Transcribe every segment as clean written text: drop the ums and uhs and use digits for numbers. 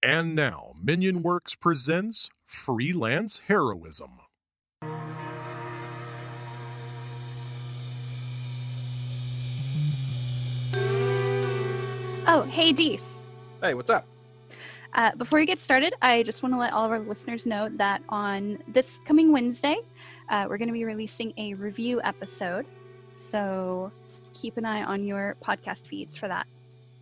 And now, Minion Works presents Freelance Heroism. Oh, hey, Dees. Hey, what's up? Before we get started, I just want to let all of our listeners know that on this coming Wednesday, we're going to be releasing a review episode. So keep an eye on your podcast feeds for that.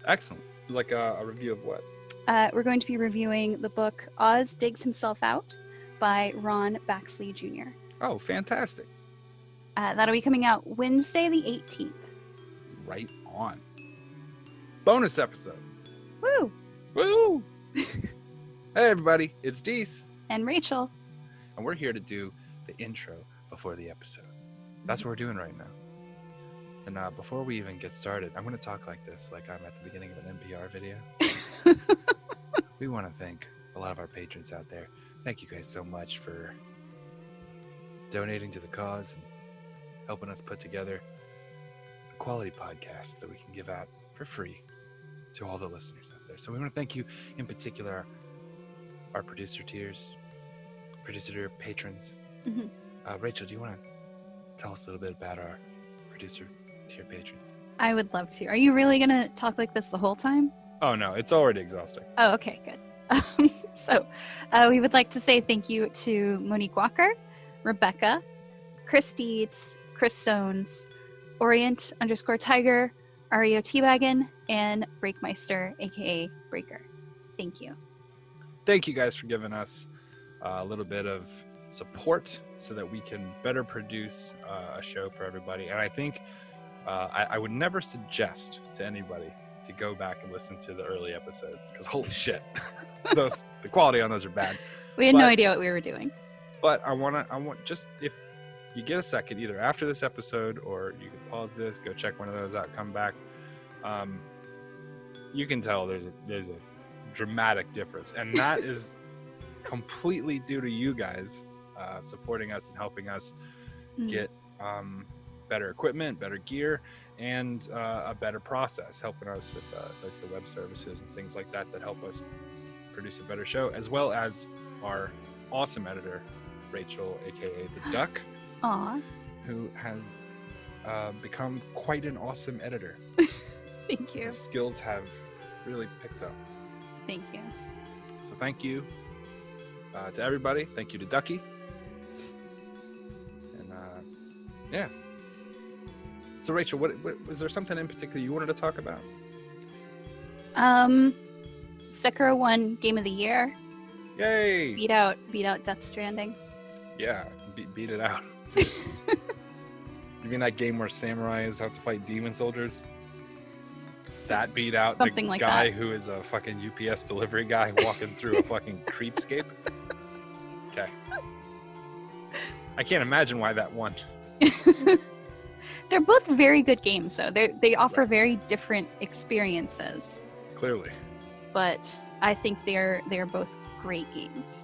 Excellent. Like a review of what? We're going to be reviewing the book Oz Digs Himself Out by Ron Baxley Jr. Oh, fantastic. That'll be coming out Wednesday the 18th. Right on. Bonus episode. Woo! Woo! Hey, everybody. It's Dees. And Rachel. And we're here to do the intro before the episode. That's what we're doing right now. And before we even get started, I'm going to talk like this, like I'm at the beginning of an NPR video. We want to thank a lot of our patrons out there. Thank you guys so much for donating to the cause and helping us put together a quality podcast that we can give out for free to all the listeners out there. So we want to thank you in particular, our producer tiers, producer patrons. Mm-hmm. Rachel, do you want to tell us a little bit about our producer tier patrons? I would love to. Are you really going to talk like this the whole time? Oh, no, it's already exhausting. Oh, okay, good. So we would like to say thank you to Monique Walker, Rebecca, Chris Deeds, Chris Sones, Orient_Tiger, Ario Teabaggin, and Breakmeister, aka Breaker. Thank you. Thank you guys for giving us a little bit of support so that we can better produce a show for everybody. And I think I would never suggest to anybody to go back and listen to the early episodes because holy shit, the quality on those are bad. We had no idea what we were doing. But I want just if you get a second, either after this episode or you can pause this, go check one of those out, come back. You can tell there's a dramatic difference, and that is completely due to you guys supporting us and helping us get better equipment, better gear, and a better process, helping us with like the web services and things like that help us produce a better show, as well as our awesome editor, Rachel, aka the Duck. Aw. Who has become quite an awesome editor. Thank you. Her skills have really picked up. Thank you. So thank you to everybody. Thank you to Ducky. And yeah. So Rachel, what was there something in particular you wanted to talk about? Sekiro won Game of the Year. Yay! Beat out Death Stranding. Yeah, beat it out. You mean that game where samurais have to fight demon soldiers? That beat out something the like guy that. Who is a fucking UPS delivery guy walking through a fucking creepscape? Okay. I can't imagine why that won. They're both very good games, though. They offer very different experiences. Clearly. But I think they're both great games.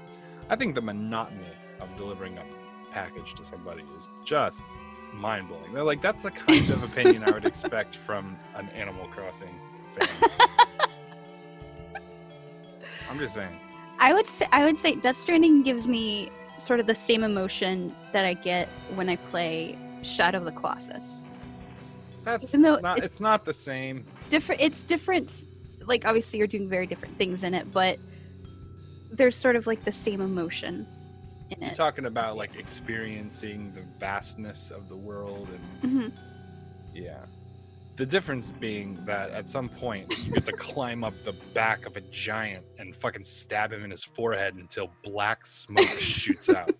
I think the monotony of delivering a package to somebody is just mind-blowing. They're like, that's the kind of opinion I would expect from an Animal Crossing fan. I'm just saying. I would say Death Stranding gives me sort of the same emotion that I get when I play Shadow of the Colossus. Even though it's not the same. It's different. Like, obviously you're doing very different things in it, but there's sort of like the same emotion in it. You're talking about like experiencing the vastness of the world and yeah. The difference being that at some point you get to climb up the back of a giant and fucking stab him in his forehead until black smoke shoots out.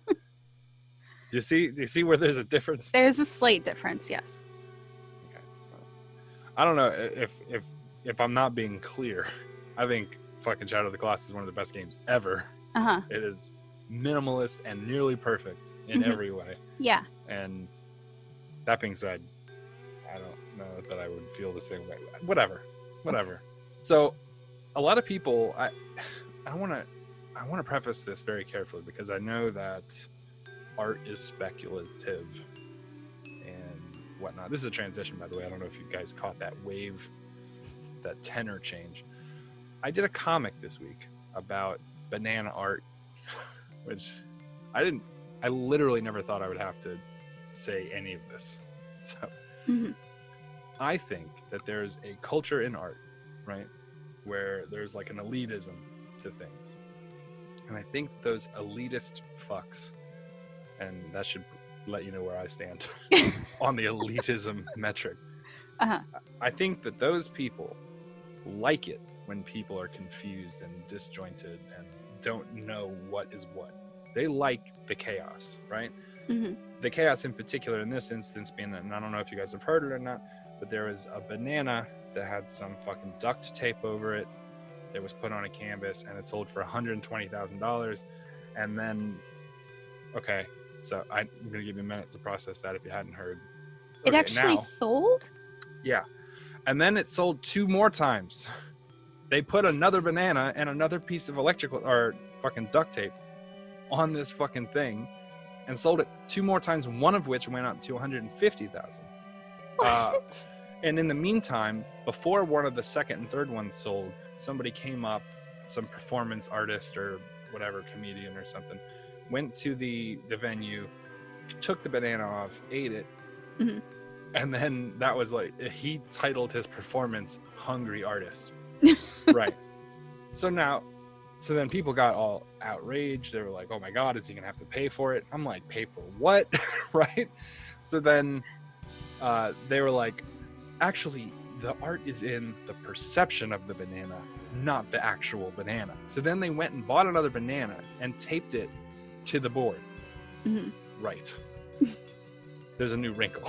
Do you see where there's a difference? There's a slight difference, yes. Okay. I don't know if I'm not being clear. I think fucking Shadow of the Colossus is one of the best games ever. It is minimalist and nearly perfect in every way. Yeah. And that being said, I don't know that I would feel the same way. Whatever. Okay. So, a lot of people, I want to preface this very carefully because I know that art is speculative and whatnot. This is a transition, by the way. I don't know if you guys caught that wave, that tenor change. I did a comic this week about banana art, which I literally never thought I would have to say any of this. So Mhm. I think that there's a culture in art, right, where there's like an elitism to things. And I think those elitist fucks, and that should let you know where I stand on the elitism metric. Uh-huh. I think that those people like it when people are confused and disjointed and don't know what is what. They like the chaos, right? Mhm. The chaos in particular in this instance being, and I don't know if you guys have heard it or not, but there was a banana that had some fucking duct tape over it that was put on a canvas, and it sold for $120,000. And then, okay, so I'm gonna give you a minute to process that if you hadn't heard. It Okay, actually now, sold? yeah, and then it sold 2 more times. They put another banana and another piece of electrical or fucking duct tape on this fucking thing and sold it 2 more times, one of which went up to $150,000. What? And in the meantime, before one of the second and third ones sold, somebody came up, some performance artist or whatever, comedian or something, went to the venue, took the banana off, ate it, Mhm. and then that was like, he titled his performance Hungry Artist. Right. So then people got all outraged. They were like, oh my God, is he gonna have to pay for it? I'm like, pay for what? Right? So then they were like, actually, the art is in the perception of the banana, not the actual banana. So then they went and bought another banana and taped it to the board. Mhm. Right. There's a new wrinkle.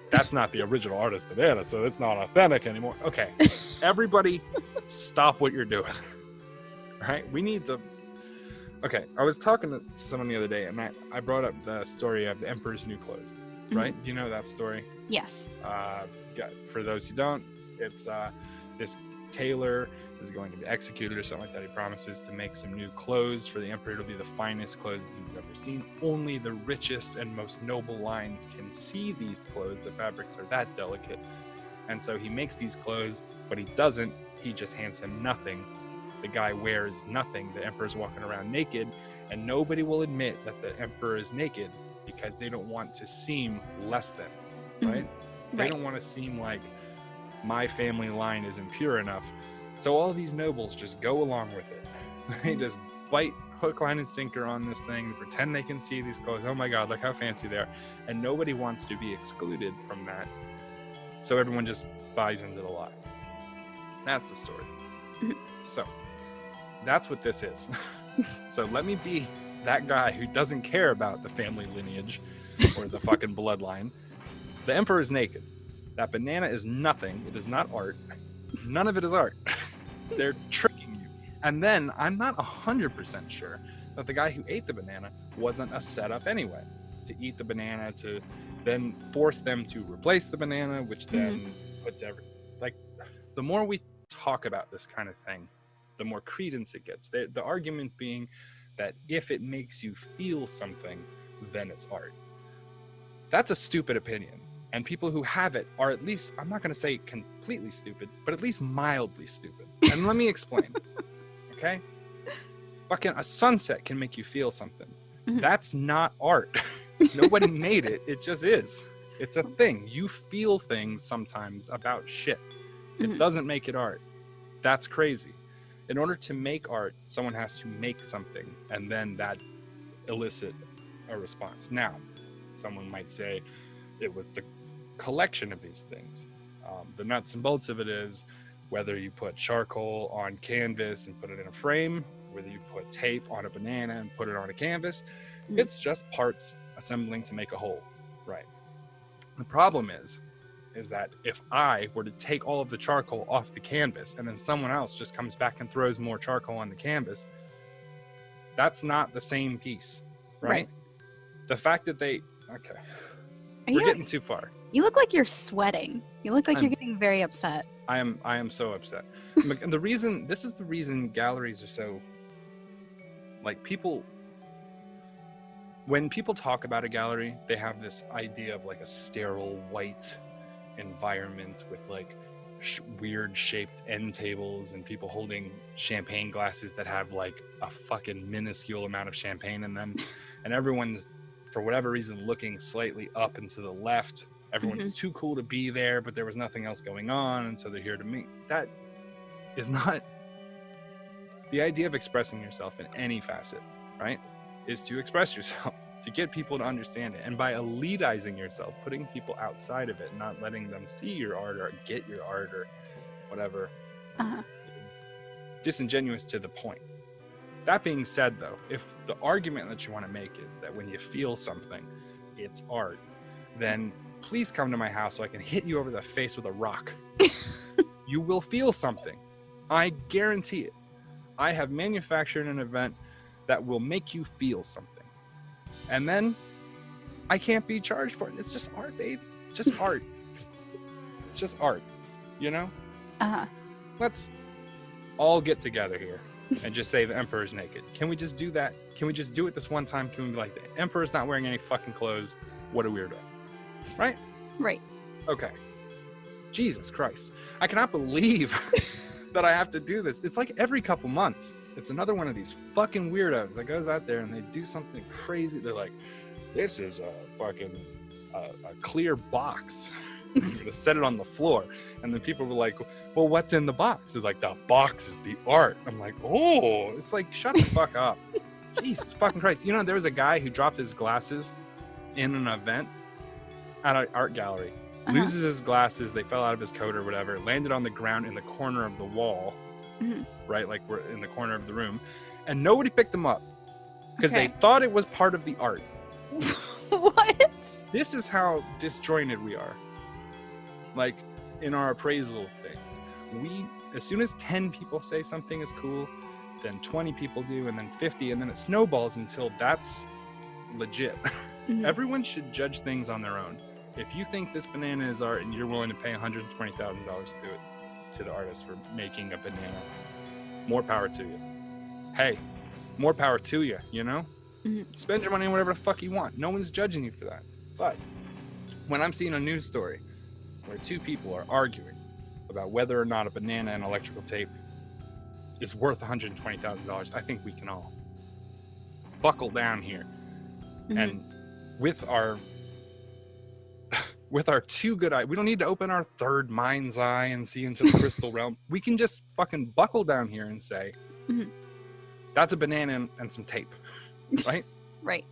That's not the original artist banana, so it's not authentic anymore. Okay, everybody stop what you're doing. All right, we need to... Okay, I was talking to someone the other day, and I brought up the story of the Emperor's New Clothes, right? Do you know that story? Yes. For those who don't, it's this tailor is going to be executed or something like that. He promises to make some new clothes for the emperor. It'll be the finest clothes he's ever seen. Only the richest and most noble lines can see these clothes. The fabrics are that delicate. And so he makes these clothes, but he doesn't. He just hands him nothing. The guy wears nothing. The emperor's walking around naked, and nobody will admit that the emperor is naked because they don't want to seem less than, right? They Right. don't want to seem like my family line isn't pure enough. So all these nobles just go along with it. They just bite hook, line, and sinker on this thing, pretend they can see these clothes. Oh my God, look how fancy they are. And nobody wants to be excluded from that. So everyone just buys into the lie. That's the story. So that's what this is. So let me be that guy who doesn't care about the family lineage or the fucking bloodline. The emperor is naked. That banana is nothing. It is not art. None of it is art. They're tricking you. And then I'm not 100% sure that the guy who ate the banana wasn't a setup anyway. To eat the banana, to then force them to replace the banana, which then puts like, the more we talk about this kind of thing, the more credence it gets. The argument being that if it makes you feel something, then it's art. That's a stupid opinion. And people who have it are at least, I'm not going to say completely stupid, but at least mildly stupid. And let me explain. Okay? Fucking a sunset can make you feel something. That's not art. Nobody made it. It just is. It's a thing. You feel things sometimes about shit. It doesn't make it art. That's crazy. In order to make art, someone has to make something, and then that elicit a response. Now, someone might say it was the collection of these things. The nuts and bolts of it is whether you put charcoal on canvas and put it in a frame, whether you put tape on a banana and put it on a canvas, it's just parts assembling to make a whole, right? The problem is that if I were to take all of the charcoal off the canvas and then someone else just comes back and throws more charcoal on the canvas, that's not the same piece, right? The fact that okay, we're getting too far. You look like you're sweating. You look like you're getting very upset. I am so upset. And this is the reason galleries are so, like, when people talk about a gallery, they have this idea of like a sterile white environment with like weird shaped end tables and people holding champagne glasses that have like a fucking minuscule amount of champagne in them, and everyone's for whatever reason looking slightly up and to the left. Everyone's too cool to be there, but there was nothing else going on, and so they're here to meet. That is not the idea of expressing yourself in any facet, right? Is to express yourself, to get people to understand it. And by elitizing yourself, putting people outside of it, not letting them see your art or get your art or whatever, is disingenuous to the point. That being said, though, if the argument that you want to make is that when you feel something, it's art, then please come to my house so I can hit you over the face with a rock. You will feel something. I guarantee it. I have manufactured an event that will make you feel something. And then I can't be charged for it. It's just art, babe. It's just art. It's just art, you know? Let's all get together here and just say the Emperor's naked. Can we just do that? Can we just do it this one time? Can we be like, the Emperor's not wearing any fucking clothes? What a weirdo. Right? Right. Okay. Jesus Christ. I cannot believe that I have to do this. It's like every couple months. It's another one of these fucking weirdos that goes out there and they do something crazy. They're like, this is a fucking a clear box. I'm gonna set it on the floor. And then people were like, well, what's in the box? They're like, the box is the art. I'm like, oh, it's like, shut the fuck up. Jesus fucking Christ. You know, there was a guy who dropped his glasses in an event at an art gallery. Loses his glasses, they fell out of his coat or whatever, landed on the ground in the corner of the wall, right? Like we're in the corner of the room, and nobody picked them up because they thought it was part of the art. What? This is how disjointed we are. Like in our appraisal things, as soon as 10 people say something is cool, then 20 people do, and then 50, and then it snowballs until that's legit. Everyone should judge things on their own. If you think this banana is art and you're willing to pay $120,000 to it, to the artist for making a banana, more power to you. Hey, more power to you, you know? Spend your money on whatever the fuck you want. No one's judging you for that. But when I'm seeing a news story where two people are arguing about whether or not a banana and electrical tape is worth $120,000, I think we can all buckle down here. And with our two good eyes, we don't need to open our third mind's eye and see into the crystal realm. We can just fucking buckle down here and say, that's a banana and some tape, right? Right.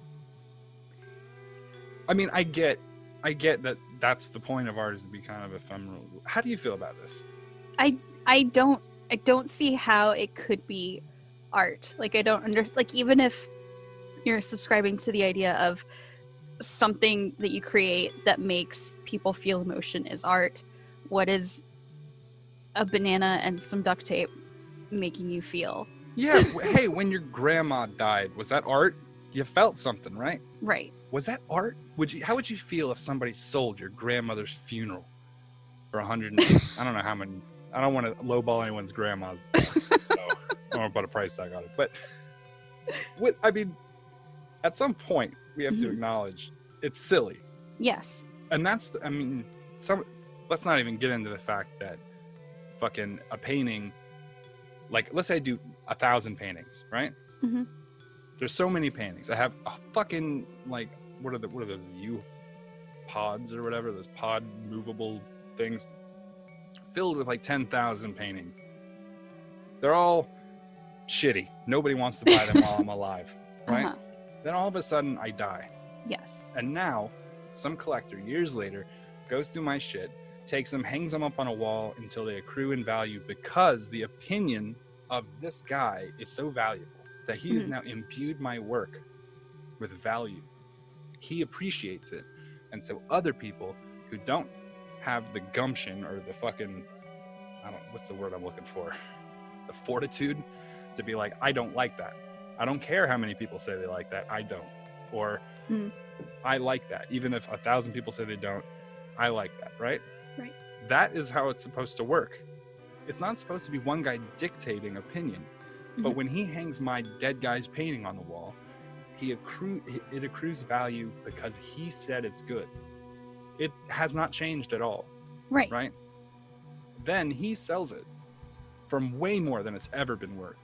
I mean, I get that that's the point of art, is to be kind of ephemeral. How do you feel about this? I don't see how it could be art. Like, I don't understand. Like, even if you're subscribing to the idea of something that you create that makes people feel emotion is art, what is a banana and some duct tape making you feel? Yeah. Hey, when your grandma died, was that art? You felt something, right? Right. Was that art? How would you feel if somebody sold your grandmother's funeral for 100? I don't know how many. I don't want to lowball anyone's grandma's, so I don't want to put a price tag on it. But I mean, at some point, we have to acknowledge it's silly. Yes. And let's not even get into the fact that fucking a painting, like, let's say I do 1,000 paintings, right? There's so many paintings. I have a fucking, like, what are those pods or whatever, those pod movable things filled with like 10,000 paintings. They're all shitty. Nobody wants to buy them while I'm alive, right? Then all of a sudden I die. Yes. And now some collector years later goes through my shit, takes them, hangs them up on a wall until they accrue in value, because the opinion of this guy is so valuable that he has now imbued my work with value. He appreciates it. And so other people who don't have the gumption or the fucking, what's the word I'm looking for? The fortitude to be like, I don't like that. I don't care how many people say they like that. I don't. Or I like that. Even if 1,000 people say they don't, I like that, right? Right. That is how it's supposed to work. It's not supposed to be one guy dictating opinion. But when he hangs my dead guy's painting on the wall, it accrues value because he said it's good. It has not changed at all. Right. Right? Then he sells it for way more than it's ever been worth.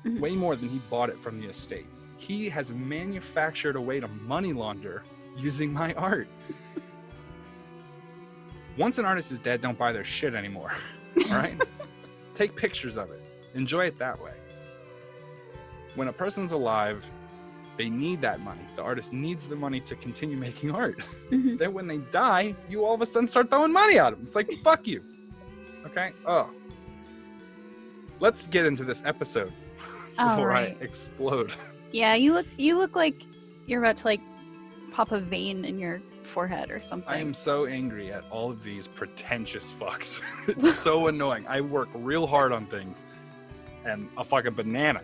Mhm. Way more than he bought it from the estate. He has manufactured a way to money launder using my art. Once an artist is dead, don't buy their shit anymore. All right? Take pictures of it. Enjoy it that way. When a person's alive, they need that money. The artist needs the money to continue making art. Mhm. Then when they die, you all of a sudden start throwing money at them. It's like, fuck you. Okay? Oh. Let's get into this episode All before right. I explode. Yeah, you look like you're about to like pop a vein in your forehead or something. I am so angry at all of these pretentious fucks. It's so annoying. I work real hard on things and a fucking banana.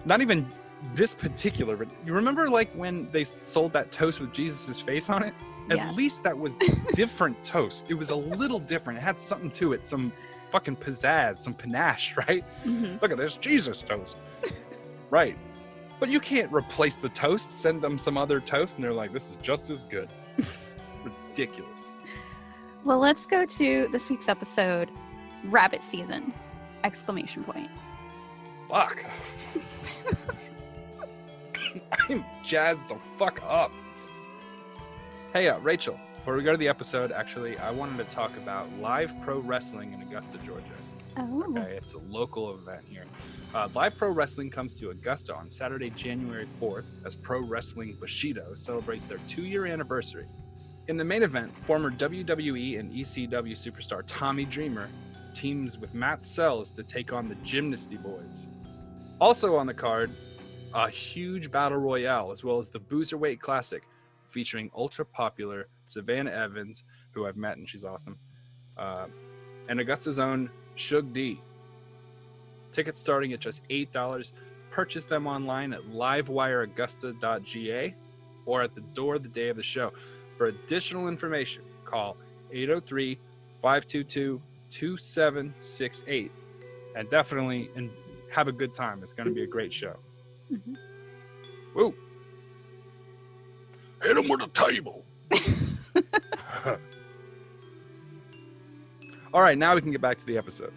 Not even this particular, but you remember like when they sold that toast with Jesus' face on it? At Yes. least that was different toast. It was a little different. It had something to it, some fucking pizzazz, some panache, right? Mhm. Look at this Jesus toast. Right. But you can't replace the toast, send them some other toast, and they're like, this is just as good. Ridiculous. Well, let's go to this week's episode, Rabbit Season! Exclamation point. Fuck. I'm jazzed the fuck up. Hey, Rachel, before we go to the episode, actually, I wanted to talk about live pro wrestling in Augusta, Georgia. Oh. Okay, it's a local event here. Live Pro Wrestling comes to Augusta on Saturday, January 4th, as Pro Wrestling Bushido celebrates their 2-year anniversary. In the main event, former WWE and ECW superstar Tommy Dreamer teams with Matt Sells to take on the Gymnasty Boys. Also on the card, a huge battle royale, as well as the Boozerweight Classic, featuring ultra-popular Savannah Evans, who I've met and she's awesome, and Augusta's own Shug D. Tickets starting at just $8. Purchase them online at Livewireaugusta.ga or at the door the day of the show. For additional information, call 803-522-2768. And definitely have a good time. It's going to be a great show. Mhm. Woo! Hit him with a table. All right, now we can get back to the episode.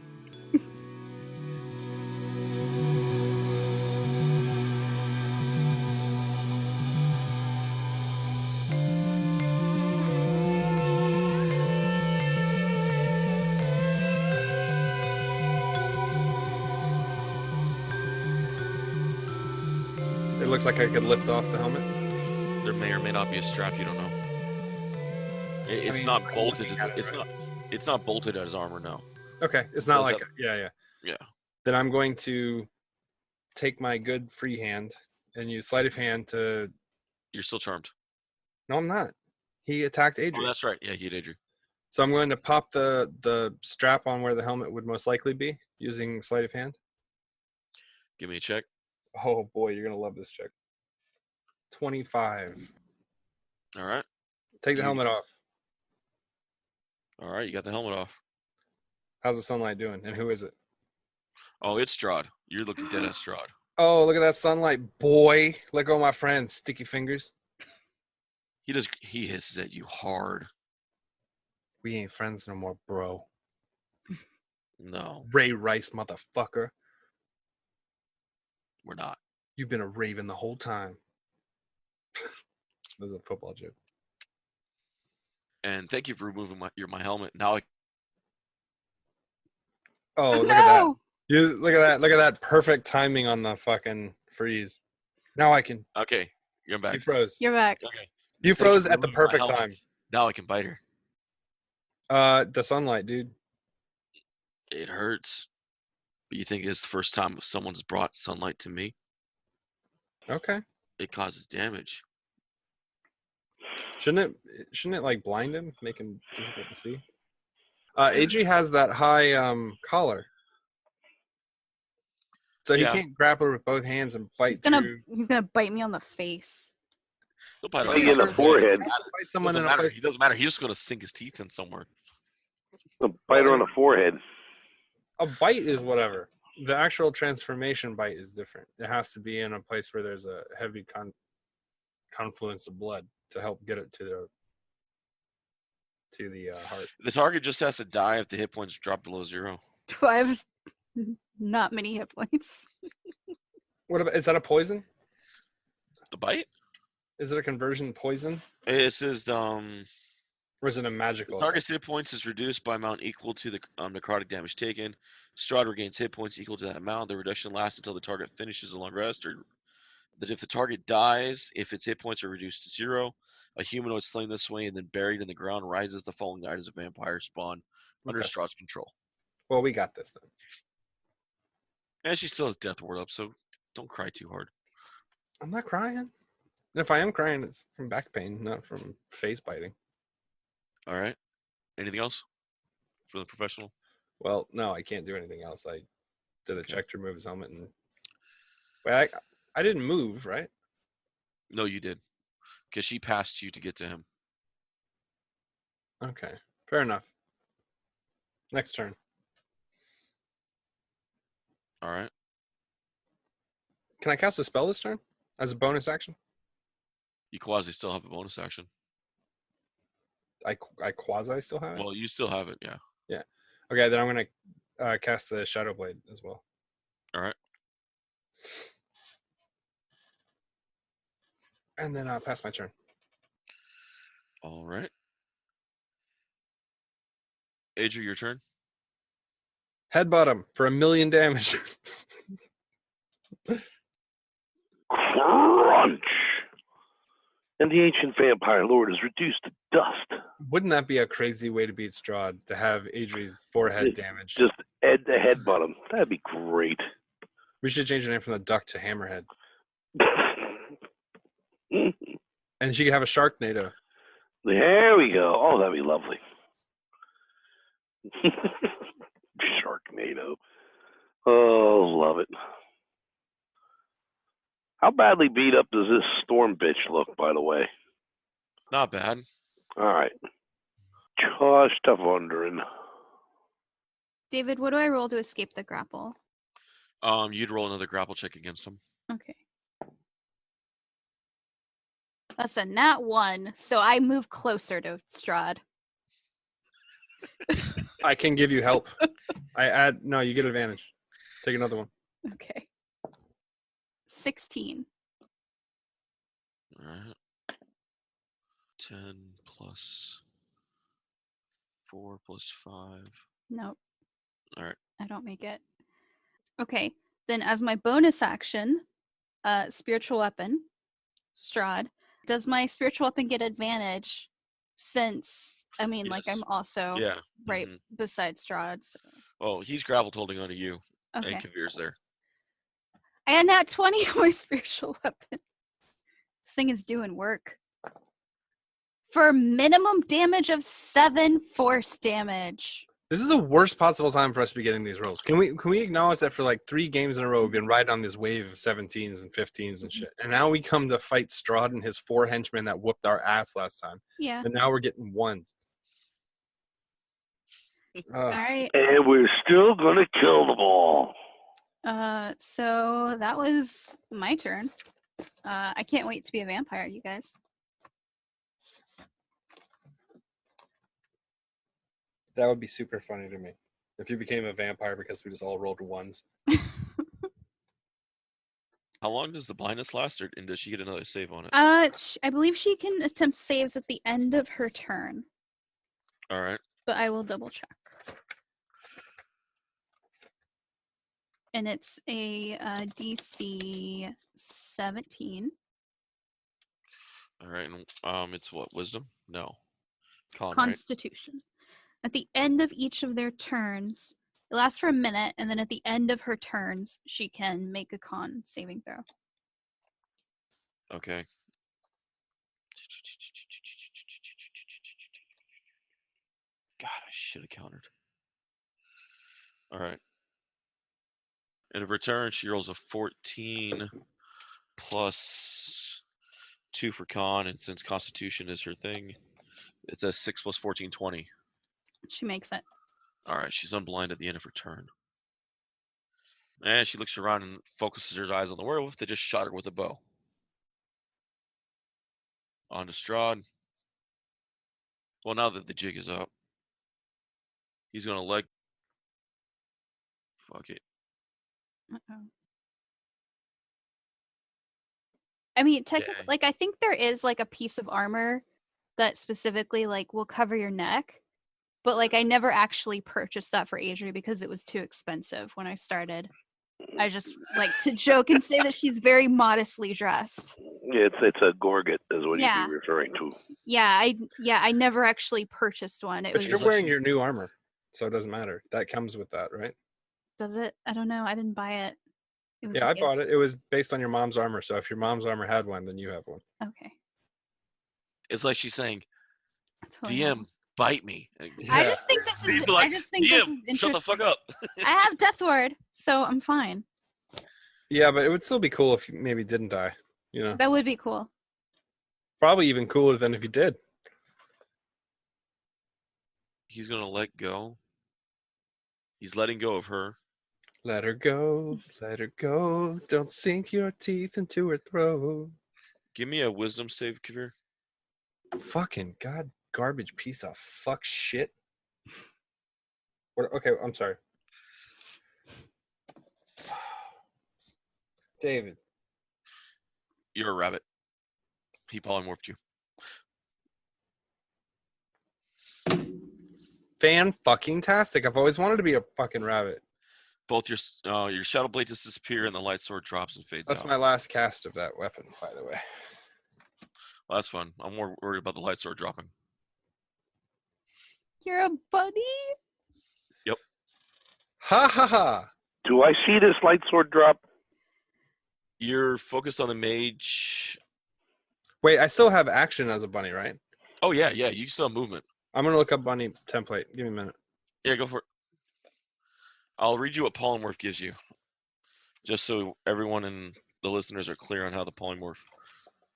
It looks like I could lift off the helmet. There may or may not be a strap. You don't know. It's mean, not I'm bolted. looking at it, It's right? not. It's not bolted at his armor. No. Okay, it's not Goes like up. yeah. Yeah. Then I'm going to take my good free hand and use sleight of hand to. You're still charmed. No, I'm not. He attacked Oh, Adrian. that's right. Yeah, he did. So I'm going to pop the strap on where the helmet would most likely be using sleight of hand. Give me a check. Oh boy, you're gonna love this check. 25. All right. Take the You- helmet off. All right. You got the helmet off. How's the sunlight doing? And who is it? Oh, it's Strahd. You're looking dead at Strahd. Oh, look at that sunlight, boy. Let go of my friend, sticky fingers. He hisses at you hard. We ain't friends no more, bro. No, Ray Rice, motherfucker. we're not. You've been a Raven the whole time. That was a football joke. And thank you for removing my helmet. Now Oh, Oh, look at that. no! Look at that. Look at that perfect timing on the fucking freeze. Now I can. okay, you're back. You froze. You're back. Okay. You Thank you froze for at the removing my perfect time. helmet. Now I can bite her. The sunlight, dude. It hurts. But you think it's the first time someone's brought sunlight to me? Okay. It causes damage. Shouldn't it like blind him, make him difficult to see? AG has that high collar. So he Yeah. can't grapple with both hands and bite through. He's gonna bite me on the face. He'll bite Well, on he your in the face. forehead. Bite someone Doesn't in a matter. place. He doesn't matter. He's just going to sink his teeth in somewhere. A bite her on the forehead. A bite is whatever. The actual transformation bite is different. It has to be in a place where there's a heavy confluence of blood to help get it to the to the heart. The target just has to die if the hit points drop below 0. I have not many hit points. What about? Is that a poison? The bite? Is it a conversion poison, It says or is it a the magical? target's hit points is reduced by amount equal to the necrotic damage taken. Strahd regains hit points equal to that amount. The reduction lasts until the target finishes a long rest, or that if the target dies, if its hit points are reduced to 0, a humanoid slain this way and then buried in the ground rises the following night as a vampire spawn under Okay. Strahd's control. Well, we got this then. And she still has Death Ward up, so don't cry too hard. I'm not crying. And if I am crying, it's from back pain, not from face biting. All right. Anything else for the professional? Well, no, I can't do anything else. I did a Okay. check to remove his helmet, and wait, I didn't move, right? No, you did. Because she passed you to get to him. Okay, fair enough. Next turn. All right. Can I cast a spell this turn as a bonus action? You quasi still have a bonus action. I quasi still have it. Well, you still have it, yeah. Okay, then I'm gonna cast the Shadow Blade as well. All right. And then pass my turn. All right. Adria, your turn. Headbutt him for 1,000,000 damage. Crunch! And the ancient vampire lord is reduced to dust. Wouldn't that be a crazy way to beat Strahd, to have Adri's forehead damaged? Just headbutt him. That'd be great. We should change the name from the Duck to Hammerhead. And she could have a Sharknado. There we go. Oh, that'd be lovely. Sharknado. Oh, love it. How badly beat up does this storm bitch look, by the way? Not bad. All right. Just wondering. David, what do I roll to escape the grapple? You'd roll another grapple check against him. Okay. That's a nat 1, so I move closer to Strahd. I can give you help. No, you get advantage. Take another one. Okay. 16. All right. 10 plus 4 plus 5. Nope. All right. I don't make it. Okay. Then as my bonus action, spiritual weapon, Strahd. Does my spiritual weapon get advantage since, like Yes. I'm also Yeah. right Mhm. beside Strahd? So. Oh, he's grappled holding onto you. Okay. And Kavir's there. I had nat 20 on my spiritual weapon. This thing is doing work. For minimum damage of 7 force damage. This is the worst possible time for us to be getting these rolls. Can we acknowledge that for like 3 games in a row we've been riding on this wave of 17s and 15s and shit, and now we come to fight Strahd and his 4 henchmen that whooped our ass last time, Yeah. and now we're getting 1s. All right. And we're still going to kill them all. So that was my turn. I can't wait to be a vampire, you guys. That would be super funny to me if you became a vampire because we just all rolled 1s. How long does the blindness last, and does she get another save on it? I believe she can attempt saves at the end of her turn, All right. but I will double check. And it's a DC 17. All right. And it's what? Wisdom? No. Con, right? Constitution. At the end of each of their turns, it lasts for a minute, and then at the end of her turns, she can make a con saving throw. Okay. God, I should have countered. All right. And in return, she rolls a 14 plus 2 for con, and since Constitution is her thing, it's a 6 plus 14, 20. She makes it. All right, she's unblind at the end of her turn. And she looks around and focuses her eyes on the werewolf that just shot her with a bow. On to Strahd. Well, now that the jig is up, he's gonna let. Fuck it. Uh-oh. I mean, technically, like, I think there is like a piece of armor that specifically like will cover your neck, but like I never actually purchased that for Adri because it was too expensive when I started. I just like to joke and say that she's very modestly dressed. Yeah, it's a gorget, is what Yeah. you'd be referring to. I never actually purchased one. It But was you're just, wearing your new armor, so it doesn't matter. That comes with that, right? does it? I don't know. I didn't buy it. It was Yeah, a I gift. bought it. It was based on your mom's armor. So if your mom's armor had one, then you have one. Okay. It's like she's saying, Totally DM, not. bite me. I just think this He's is. like, I just think this is DM, interesting. shut the fuck up. I have Death Ward, so I'm fine. Yeah, but it would still be cool if you maybe didn't die. You know, That would be cool. probably even cooler than if you did. He's gonna let go. He's letting go of her. Let her go, let her go. Don't sink your teeth into her throat. Give me a wisdom save, Kavir. Fucking god, garbage piece of fuck shit. What, okay, I'm sorry. David. You're a rabbit. He polymorphed you. Fan-fucking-tastic. I've always wanted to be a fucking rabbit. Both your shadow blade just disappear and the light sword drops and fades That's out. my last cast of that weapon, by the way. Well, that's fun. I'm more worried about the light sword dropping. You're a bunny? Yep. Ha ha ha. Do I see this light sword drop? You're focused on the mage. Wait, I still have action as a bunny, right? Oh yeah, you still have movement. I'm gonna look up bunny template. Give me a minute. Yeah, go for it. I'll read you what polymorph gives you, just so everyone and the listeners are clear on how the polymorph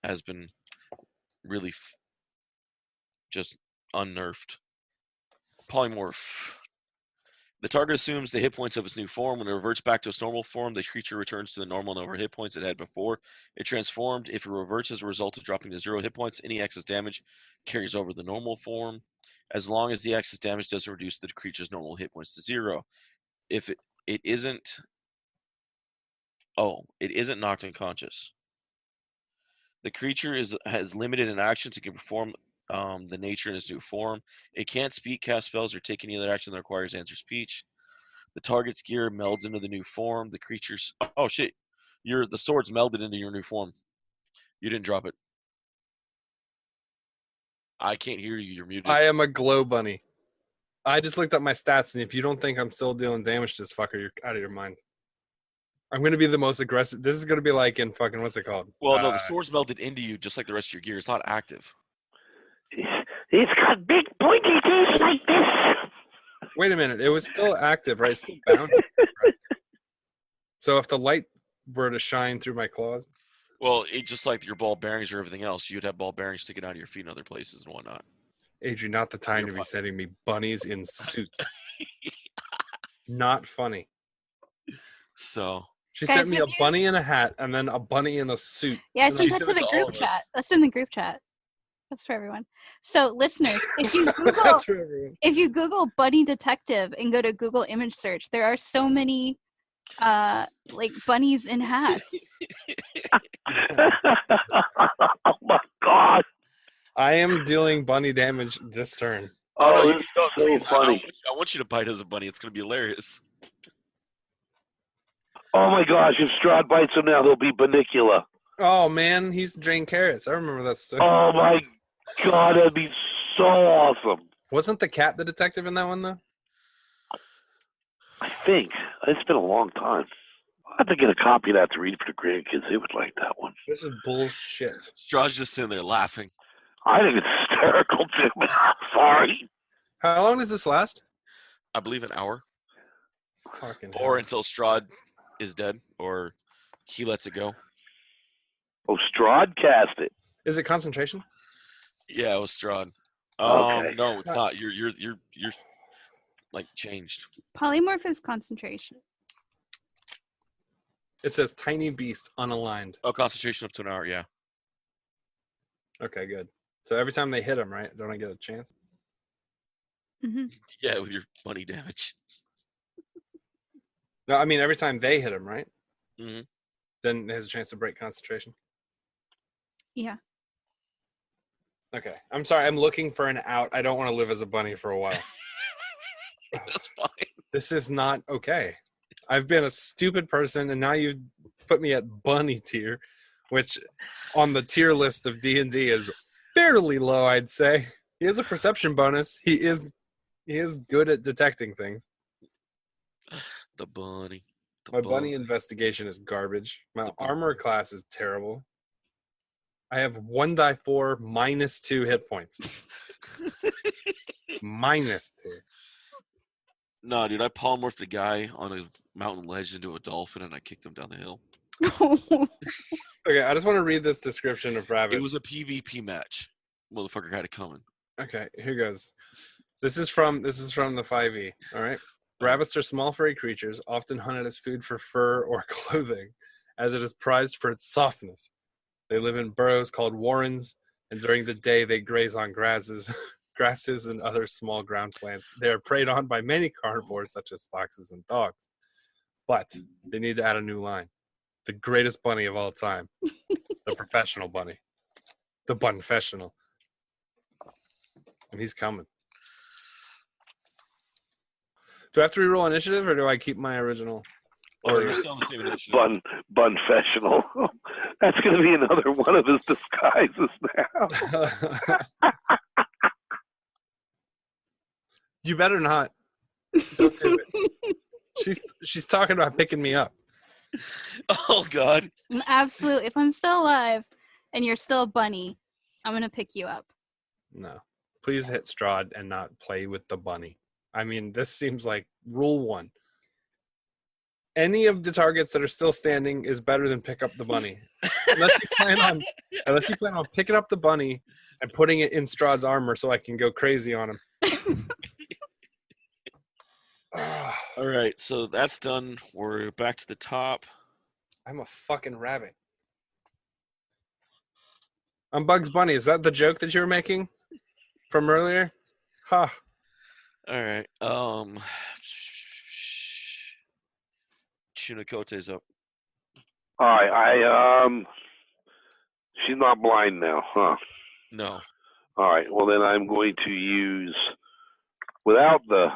has been really just unnerfed. Polymorph. The target assumes the hit points of its new form. When it reverts back to its normal form, the creature returns to the normal number of hit points it had before it transformed. If it reverts as a result of dropping to 0 hit points, any excess damage carries over the normal form, as long as the excess damage doesn't reduce the creature's normal hit points to 0. If it isn't knocked unconscious. The creature has limited in actions. It can perform the nature in its new form. It can't speak, cast spells, or take any other action that requires answer speech. The target's gear melds into the new form. The creature's the sword's melded into your new form. You didn't drop it. I can't hear you. You're muted. I am a glow bunny. I just looked up my stats, and if you don't think I'm still dealing damage to this fucker, you're out of your mind. I'm going to be the most aggressive. This is going to be like in fucking, what's it called? Well, no, the sword's melded into you just like the rest of your gear. It's not active. It's got big pointy teeth like this. Wait a minute. It was still active, right? It's still bound. Right. So if the light were to shine through my claws. Well, it's just like your ball bearings or everything else. You'd have ball bearings sticking out of your feet in other places and whatnot. Adrian, not the time to be sending me bunnies in suits. Not funny. So she Guys, sent me if a you- bunny in a hat and then a bunny in a suit. Yeah, I And sent I'm- that to the to all group of us. chat. That's in the group chat. That's for everyone. So, listeners, if you Google That's for everyone. if you Google bunny detective and go to Google image search, there are so many like bunnies in hats. Oh my god. I am dealing bunny damage this turn. Oh, no, this is so please, funny. I want you to bite as a bunny. It's going to be hilarious. Oh my gosh, if Strahd bites him now, he'll be Banicula. Oh man, he's Jane Carrots. I remember that stuff. Oh my god, that'd be so awesome. Wasn't the cat the detective in that one though? I think. It's been a long time. I have to get a copy of that to read for the grandkids. They would like that one. This is bullshit. Straw's just sitting there laughing. I think it's hysterical, too. Sorry. How long does this last? I believe an hour. Fucking Or hell. until Strahd is dead or he lets it go. Oh, Strahd cast it. Is it concentration? Yeah, it was Strahd. Okay. No, it's not. You're like changed. Polymorph is concentration. It says tiny beast unaligned. Oh, concentration up to an hour, yeah. Okay, good. So every time they hit him, right? Don't I get a chance? Mhm. Yeah, with your funny damage. No, I mean every time they hit him, right? hmm Then there's a chance to break concentration. Yeah. Okay. I'm sorry. I'm looking for an out. I don't want to live as a bunny for a while. That's fine. This is not okay. I've been a stupid person, and now you've put me at bunny tier, which on the tier list of D&D is fairly low, I'd say. He has a perception bonus. He is good at detecting things. The bunny. The My bunny investigation is garbage. My armor class is terrible. I have 1d4 -2 hit points. -2. No, dude, I polymorphed a guy on a mountain ledge into a dolphin, and I kicked him down the hill. Okay, I just want to read this description of rabbits. It was a PvP match. Motherfucker had it coming. Okay, here goes. This is from the 5e. All right. Rabbits are small furry creatures, often hunted as food for fur or clothing, as it is prized for its softness. They live in burrows called warrens, and during the day they graze on grasses and other small ground plants. They are preyed on by many carnivores such as foxes and dogs. But they need to add a new line. The greatest bunny of all time. The professional bunny. The bunfessional. And he's coming. Do I have to reroll initiative, or do I keep my original? Oh, you're still on the same initiative. Bunfessional. That's going to be another one of his disguises now. You better not. Don't do it. She's talking about picking me up. Oh, God. Absolutely. If I'm still alive and you're still a bunny, I'm going to pick you up. No. Please hit Strahd and not play with the bunny. I mean, this seems like rule 1. Any of the targets that are still standing is better than pick up the bunny. Unless you plan on picking up the bunny and putting it in Strahd's armor so I can go crazy on him. All right, so that's done. We're back to the top. I'm a fucking rabbit. I'm Bugs Bunny. Is that the joke that you were making from earlier? Huh. All right. Chunakote's up. All right, she's not blind now, huh? No. All right, well then I'm going to use, without the,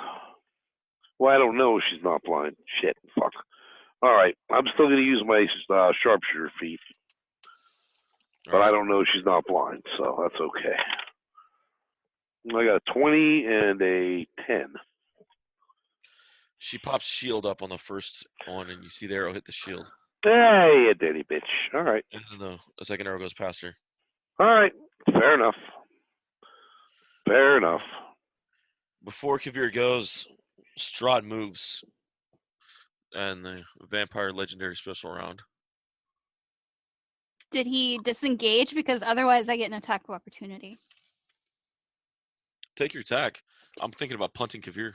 well, I don't know if she's not blind. Shit, fuck. All right, I'm still going to use my sharpshooter feat, but I don't know she's not blind, so that's okay. I got a 20 and a 10. She pops shield up on the first one, and you see the arrow hit the shield. Hey, you dirty bitch. All right. And then the second arrow goes past her. All right. Fair enough. Fair enough. Before Kavir goes, Strahd moves, and the vampire legendary special round. Did he disengage? Because otherwise I get an attack of opportunity. Take your attack. I'm thinking about punting Kavir.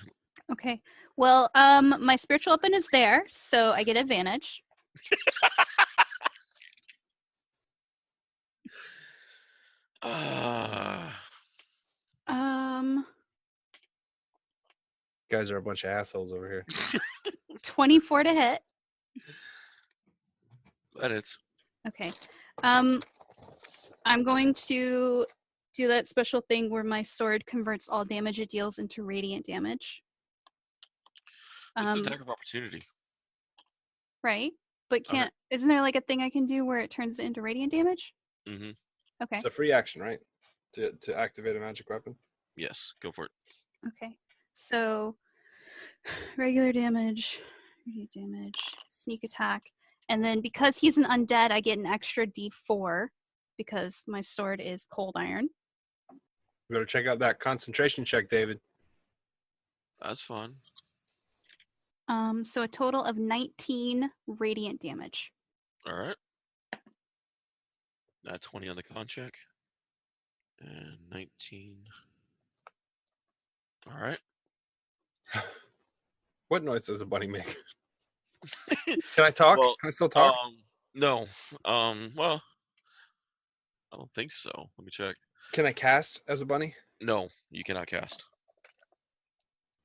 Okay. Well, my spiritual weapon is there, so I get advantage. Guys are a bunch of assholes over here. 24 to hit. That hits. Okay. I'm going to do that special thing where my sword converts all damage it deals into radiant damage. It's an attack of opportunity. Right? But isn't there like a thing I can do where it turns it into radiant damage? Mm-hmm. Okay. It's a free action, right? To activate a magic weapon? Yes, go for it. Okay. So regular damage, radiant damage, sneak attack. And then because he's an undead, I get an extra D4 because my sword is cold iron. You better check out that concentration check, David. That's fun. So a total of 19 radiant damage. All right. That's 20 on the con check. And 19. All right. What noise does a bunny make? Can I talk? Well, Can I still talk? No. Well, I don't think so. Let me check. Can I cast as a bunny? No, you cannot cast.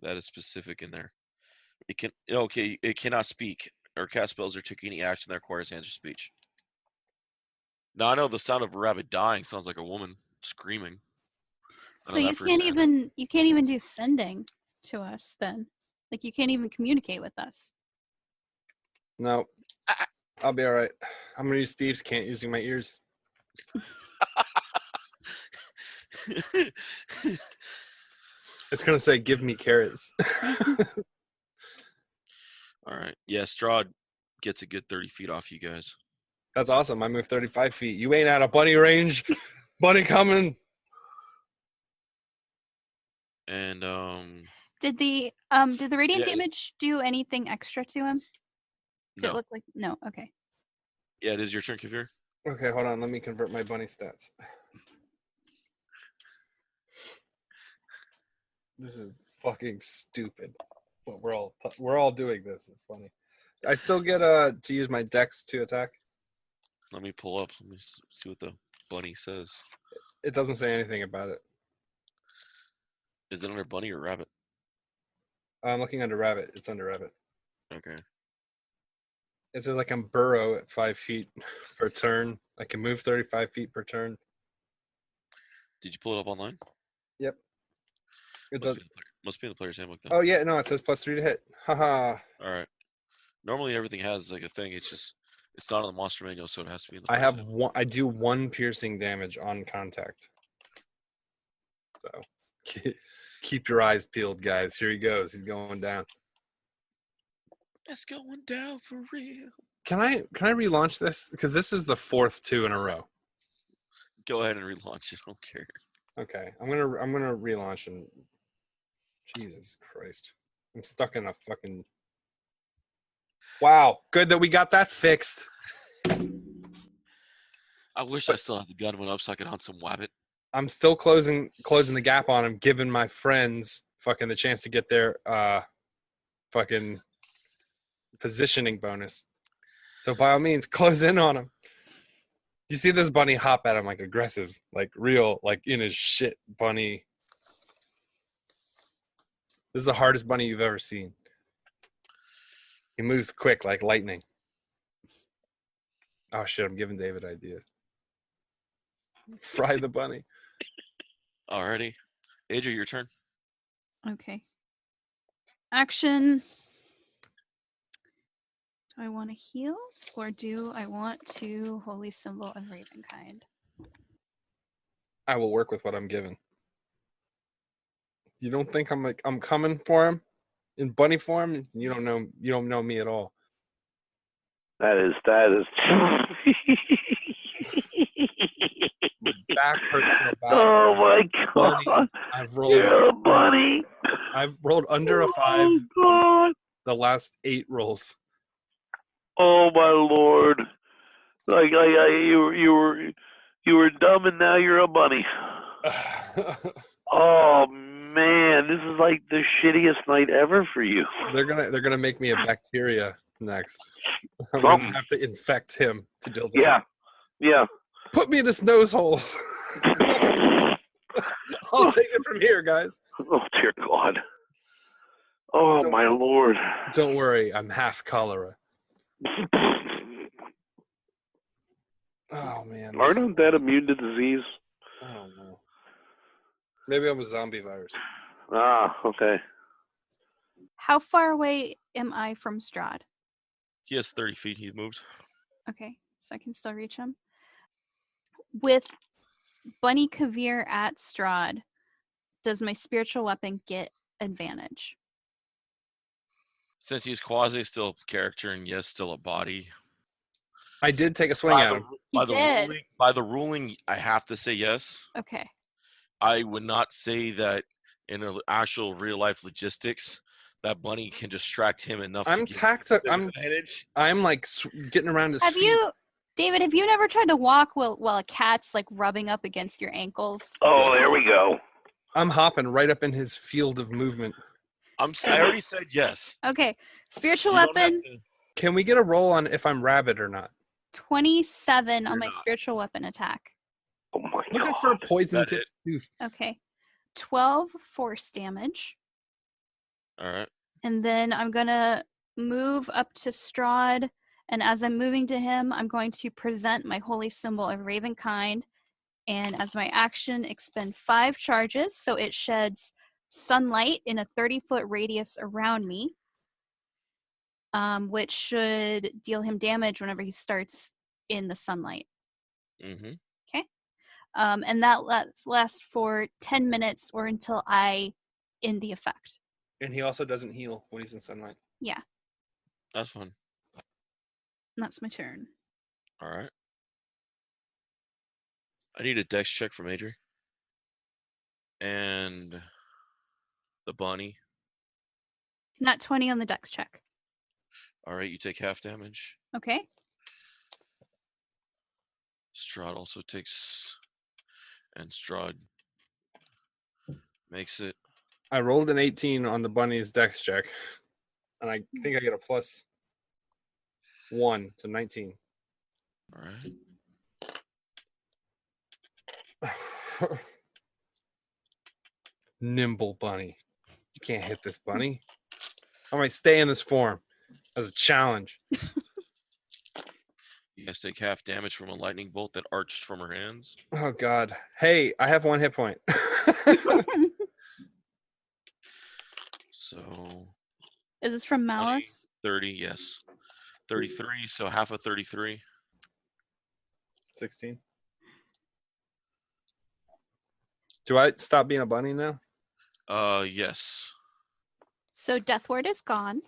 That is specific in there. It cannot speak or cast spells or take any action that requires hands or speech. Now I know the sound of a rabbit dying sounds like a woman screaming. I So know you that can't firsthand. even do sending to us then. Like you can't even communicate with us. No, I'll be all right. I'm gonna use Steve's can't using my ears. It's gonna say, "Give me carrots." All right. Yeah, Strahd gets a good 30 feet off you guys. That's awesome. I moved 35 feet. You ain't out of bunny range. Bunny coming. And Did the radiant Yeah. damage do anything extra to him? Did it no. look like no? Okay. Yeah, it is your turn, Kavir. Okay, hold on. Let me convert my bunny stats. This is fucking stupid. But we're all doing this. It's funny. I still get to use my dex to attack. Let me pull up. Let me see what the bunny says. It doesn't say anything about it. Is it under bunny or rabbit? I'm looking under rabbit. It's under rabbit. Okay. It says I can burrow at 5 feet per turn. I can move 35 feet per turn. Did you pull it up online? Yep. It Must does. must be in the player's handbook then. Oh yeah, no, it says +3 to hit. Haha. All right. Normally everything has like a thing. It's not on the monster manual, so it has to be in the I player's have handbook. one. I do 1 piercing damage on contact. So keep your eyes peeled, guys. Here he goes. He's going down. It's going down for real. Can I relaunch this? Because this is the 4th 2 in a row. Go ahead and relaunch it. I don't care. Okay, I'm gonna relaunch and Jesus Christ, I'm stuck in a fucking. Wow, good that we got that fixed. I wish I still had the gun went up so I could hunt some wabbit. I'm still closing the gap on him, giving my friends fucking the chance to get their fucking positioning bonus. So by all means, close in on him. You see this bunny hop at him like aggressive, like real, like in his shit bunny. This is the hardest bunny you've ever seen. He moves quick like lightning. Oh shit, I'm giving David ideas. Fry the bunny. Alrighty. Adria, your turn. Okay. Action. Do I want to heal or do I want to Holy Symbol of Ravenkind? I will work with what I'm given. You don't think I'm coming for him in bunny form? You don't know me at all. That is. My back hurts so bad. Oh my God! Bunny, I've rolled. You're a bunny. I've rolled under a 5 Oh God! the last 8 rolls. Oh my Lord! Like you were dumb and now you're a bunny. Oh man, this is like the shittiest night ever for you. They're gonna make me a bacteria next. I'm Something. gonna have to infect him to deal with Yeah, yeah. Put me in this nose hole. I'll take it from here, guys. Oh dear God. Oh my Lord. Don't worry, I'm half cholera. Oh man. Aren't that immune to disease? I don't know. Maybe I'm a zombie virus. Ah, okay. How far away am I from Strahd? He has 30 feet. He moved. Okay, so I can still reach him. With Bunny Kavir at Strahd, does my spiritual weapon get advantage? Since he's quasi still a character and yes, still a body. I did take a swing at him. By the ruling, I have to say yes. Okay. I would not say that in the actual real life logistics that bunny can distract him enough. I'm advantage. I'm like getting around his feet. David, have you never tried to walk while a cat's like rubbing up against your ankles? Oh, there we go. I'm hopping right up in his field of movement. I already said yes. Okay. Spiritual weapon. Can we get a roll on if I'm rabid or not? 27 on my spiritual weapon attack. Oh my God. Looking for a poison tip tooth. Okay. 12 force damage. All right. And then I'm going to move up to Strahd. And as I'm moving to him, I'm going to present my holy symbol of Ravenkind. And as my action, expend 5 charges. So it sheds sunlight in a 30-foot radius around me, which should deal him damage whenever he starts in the sunlight. Mm-hmm. Okay. And that lasts for 10 minutes or until I end the effect. And he also doesn't heal when he's in sunlight. Yeah. That's fun. And that's my turn. All right. I need a dex check from Adri. And the bunny. Not 20 on the dex check. All right, you take half damage. Okay. Strahd also takes, and Strahd makes it. I rolled an 18 on the bunny's dex check, and I think I get a +1 to 19. All right. Nimble bunny. You can't hit this bunny. I might stay in this form as a challenge. You guys take half damage from a lightning bolt that arched from her hands. Oh God. Hey, I have 1 hit point. So Is this from Malice? 30, yes. 33, so half of 33. 16. Do I stop being a bunny now? Yes. So Death Ward is gone.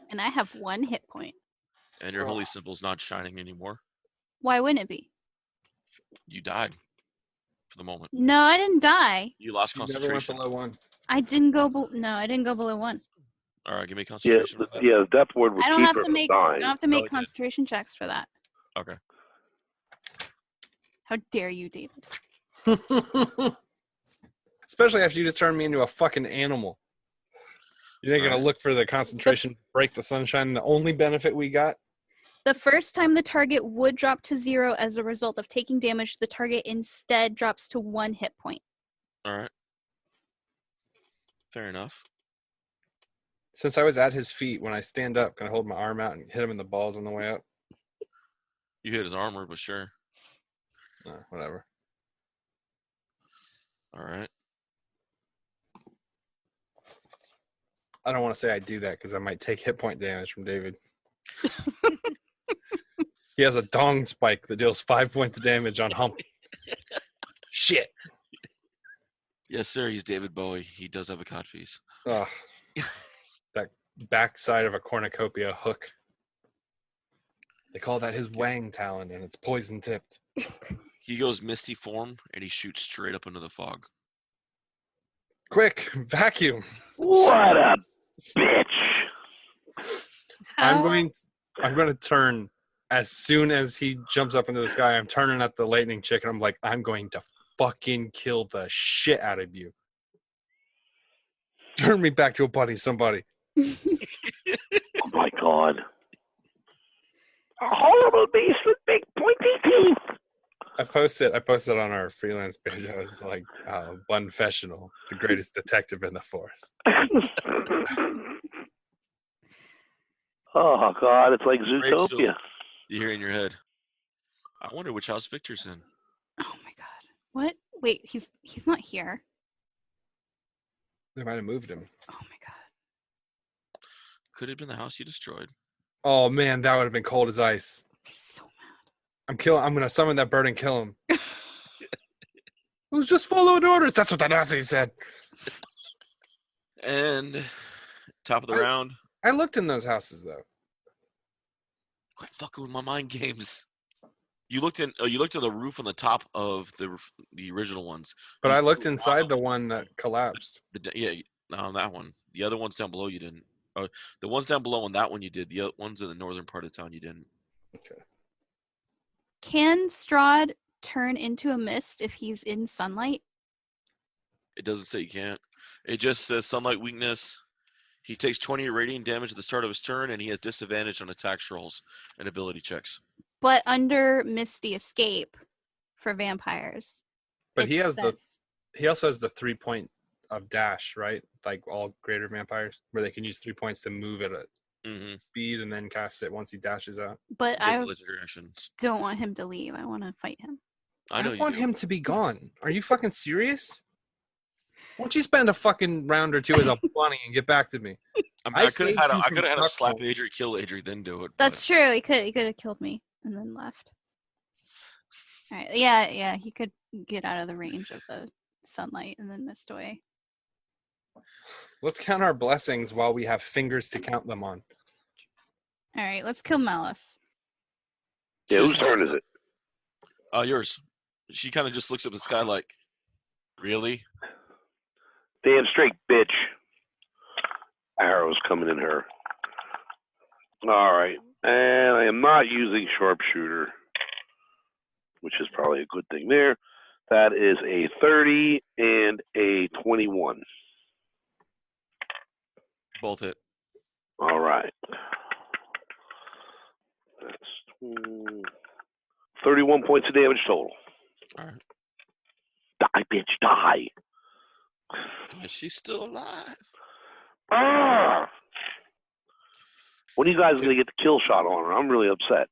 And I have 1 hit point. And your holy symbol's not shining anymore. Why wouldn't it be? You died for the moment. No, I didn't die. You lost She never went concentration. below 1. I didn't go below 1. All right, give me Yeah, concentration. for that. the death ward would I don't keep have her to from make I dying. don't have to No, make it did. concentration checks for that. Okay. How dare you, David? Especially after you just turned me into a fucking animal. You're not gonna Alright. look for the concentration, break the sunshine. The only benefit we got. The first time the target would drop to 0 as a result of taking damage, the target instead drops to 1 hit point. All right. Fair enough. Since I was at his feet, when I stand up, can I hold my arm out and hit him in the balls on the way up? You hit his armor, but sure. Whatever. All right. I don't want to say I do that because I might take hit point damage from David. He has a dong spike that deals 5 points of damage on Hump. Shit. Yes, sir. He's David Bowie. He does have a codpiece. Ugh. That backside of a cornucopia hook. They call that his wang talon, and it's poison tipped. He goes misty form and he shoots straight up into the fog. Quick, vacuum. What a bitch! I'm How- going to turn as soon as he jumps up into the sky. I'm turning at the lightning chick, and I'm like, I'm going to fucking kill the shit out of you. Turn me back to a bunny, somebody. Oh my god. A horrible beast with big pointy teeth! I posted on our freelance page. I was like, Bunfessional, the greatest detective in the forest. Oh god, it's like Rachel. Zootopia. You hear in your head, I wonder which house Victor's in. Oh my god. What? Wait, he's not here. They might have moved him. Oh my god. Could have been the house you destroyed. Oh man, that would have been cold as ice. He's so mad. I'm gonna summon that bird and kill him. It was just following orders. That's what the Nazis said. And top of the round. I looked in those houses though. Quit fucking with my mind games. You looked in the roof on the top of the original ones. But You I looked flew inside around the one that collapsed. on that one. The other ones down below you didn't. The ones down below on that one you did. The ones in the northern part of town you didn't. Okay. Can Strahd turn into a mist if he's in sunlight? It doesn't say you can't. It just says sunlight weakness. He takes 20 radiant damage at the start of his turn, and he has disadvantage on attacks rolls and ability checks. But under Misty Escape for vampires. But it he has says- he also has the 3-point of dash, right? Like all greater vampires, where they can use 3 points to move at a Mm-hmm. speed and then cast it once he dashes out. But Both I legendary actions. don't want him to leave. I want to fight him. I know I you want do. him to be gone. Are you fucking serious? Won't you spend a fucking round or two as a bunny and get back to me? I mean, I I could have saved had you I from could have had him slap Stockholm. Adri, kill Adri, then do it. That's true. He could have killed me and then left. All right. Yeah. He could get out of the range of the sunlight and then mist away. Let's count our blessings while we have fingers to count them on. All right. Let's kill Malice. Yeah, whose turn is it? Yours. She kind of just looks up at the sky like, really? Damn straight, bitch. Arrows coming in her. All right. And I am not using sharpshooter, which is probably a good thing there. That is a 30 and a 21. Both hit. All right. That's 31 points of damage total. All right. Die, bitch, die. Is she still alive? Ah! When are you guys going to get the kill shot on her? I'm really upset.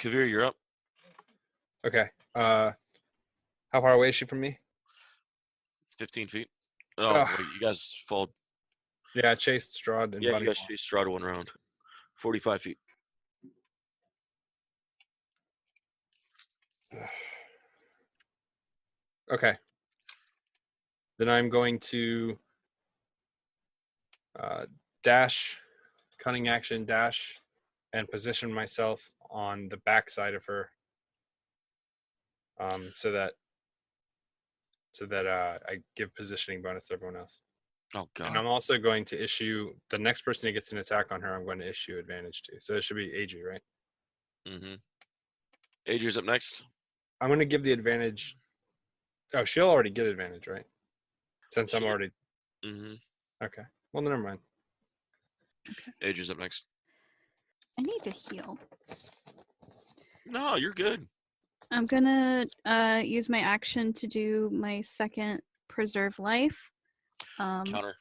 Kavir, you're up. Okay. How far away is she from me? 15 feet. Oh, Ugh. wait, you guys fall. Yeah, I chased Strahd and Yeah, Bunny. you guys chased Strahd one round. 45 feet. Okay. Then I'm going to dash, cunning action dash, and position myself on the back side of her, so that I give positioning bonus to everyone else. Oh, God. And I'm also going to issue the next person who gets an attack on her. I'm going to issue advantage to. So it should be Adri, right? Mm-hmm. Adri's up next. I'm going to give the advantage. Oh, she'll already get advantage, right? Since I'm Sure. already. Mm-hmm. Okay. Well, never mind. Adri's up next. I need to heal. No, you're good. I'm gonna use my action to do my second preserve life. Counter.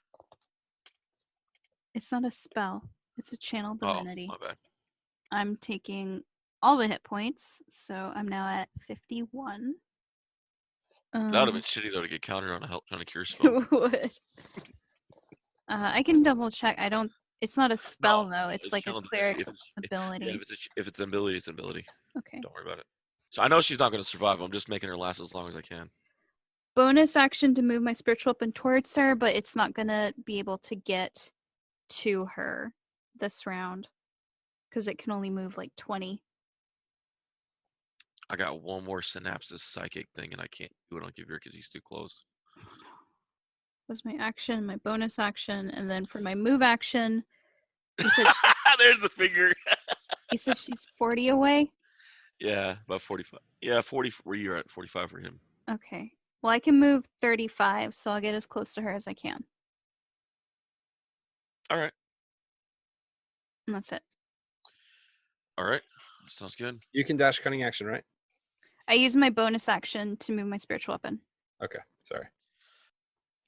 It's not a spell. It's a channel divinity. Oh, my bad. I'm taking all the hit points, so I'm now at 51. That would have been shitty, though, to get countered on a cure spell. would. I can double check. It's not a spell though. It's like a channel cleric divinity. ability. Yeah, if it's an ability, it's an ability. Okay. Don't worry about it. So I know she's not going to survive. I'm just making her last as long as I can. Bonus action to move my spiritual weapon towards her, but it's not gonna be able to get to her this round because it can only move like 20. I got one more synapses psychic thing, and I can't do it on Kavir because he's too close. Was my action, my bonus action, and then for my move action, you said There's the finger. she's 40 away. Yeah, about 45. Yeah, 40 where you're at, 45 for him. Okay. Well, I can move 35, so I'll get as close to her as I can. All right. And that's it. All right. Sounds good. You can dash cunning action, right? I use my bonus action to move my spiritual weapon. Okay. Sorry.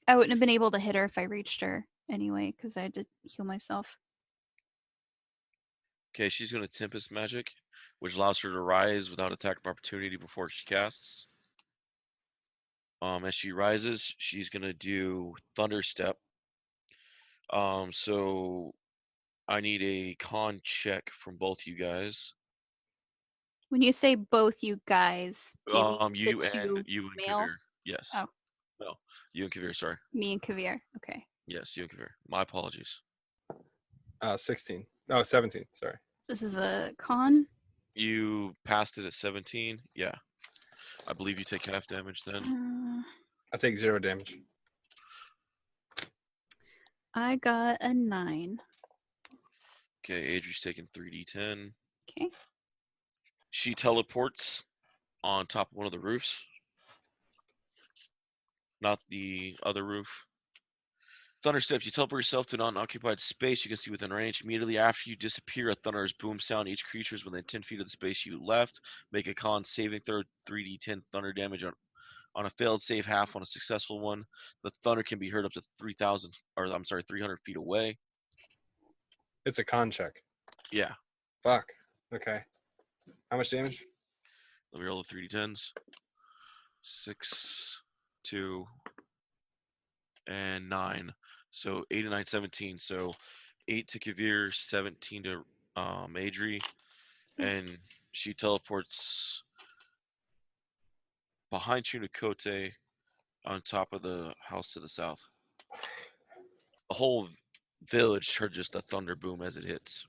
I wouldn't have been able to hit her if I reached her anyway, because I had to heal myself. Okay, she's going to Tempest Magic, which allows her to rise without attack of opportunity before she casts. As she rises, she's going to do Thunder Step. So I need a con check from both you guys. When you say both you guys, do you mean You the two and male? Kavir. Yes. Oh. No, you and Kavir, sorry. Me and Kavir. Okay. Yes, you and Kavir. My apologies. 16. No, 17. Sorry. This is a con. You passed it at 17. Yeah. I believe you take half damage then. I take 0 damage. I got a 9. Okay, Adri's taking 3d10. Okay. She teleports on top of one of the roofs. Not the other roof. Thunder Step, you teleport yourself to an unoccupied space you can see within range. Immediately after you disappear, a thunderous boom sound. Each creature is within 10 feet of the space you left. Make a con saving throw, 3d10 thunder damage On a failed save half, on a successful one, the thunder can be heard up to 300 feet away. It's a con check. Yeah. Fuck. Okay. How much damage? Let me roll the 3d10s. 6, 2, and 9. So 8 and 9, 17. So 8 to Kavir, 17 to Adri, and she teleports behind Chunikote on top of the house to the south. The whole village heard just a thunder boom as it hits.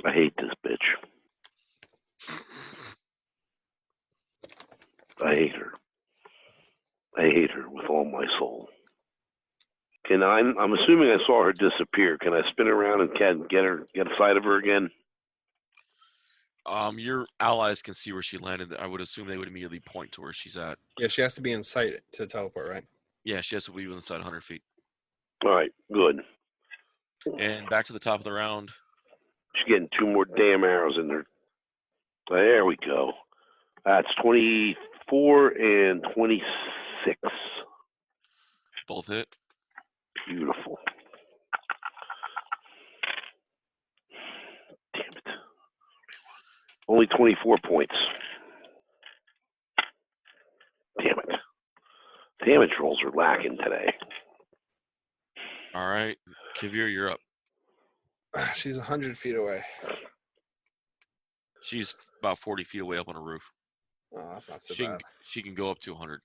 I hate this bitch. I hate her. I hate her with all my soul. I'm assuming I saw her disappear. Can I spin around and get a sight of her again? Your allies can see where she landed. I would assume they would immediately point to where she's at. Yeah, she has to be in sight to teleport, right? Yeah, she has to be inside 100 feet. All right, good. And back to the top of the round. She's getting 2 more damn arrows in there. There we go. That's 24 and 26. Both hit. Beautiful. Damn it. Only 24 points. Damn it. Damage rolls are lacking today. All right. Kavir, you're up. She's 100 feet away. She's about 40 feet away up on a roof. Oh, that's not so She bad. can go up to 100.